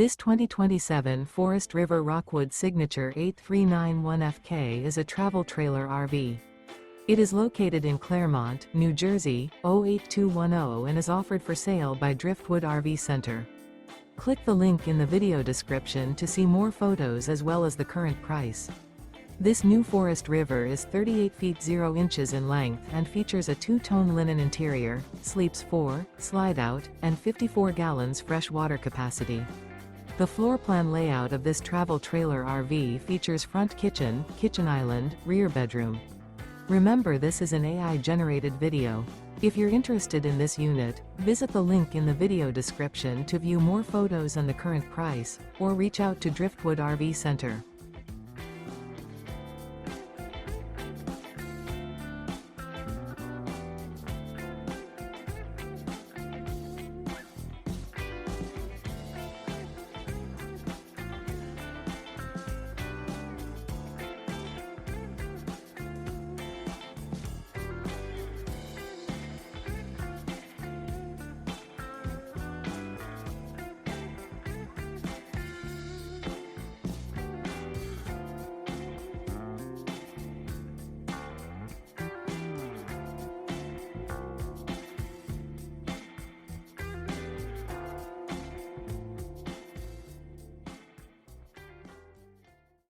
This 2027 Forest River Rockwood Signature 8391FK is a travel trailer RV. It is located in Clermont, New Jersey, 08210 and is offered for sale by Driftwood RV Center. Click the link in the video description to see more photos as well as the current price. This new Forest River is 38 feet 0 inches in length and features a two-tone linen interior, sleeps 4, slide-out, and 54 gallons fresh water capacity. The floor plan layout of this travel trailer RV features front kitchen, kitchen island, rear bedroom. Remember, this is an AI-generated video. If you're interested in this unit, visit the link in the video description to view more photos and the current price, or reach out to Driftwood RV Center.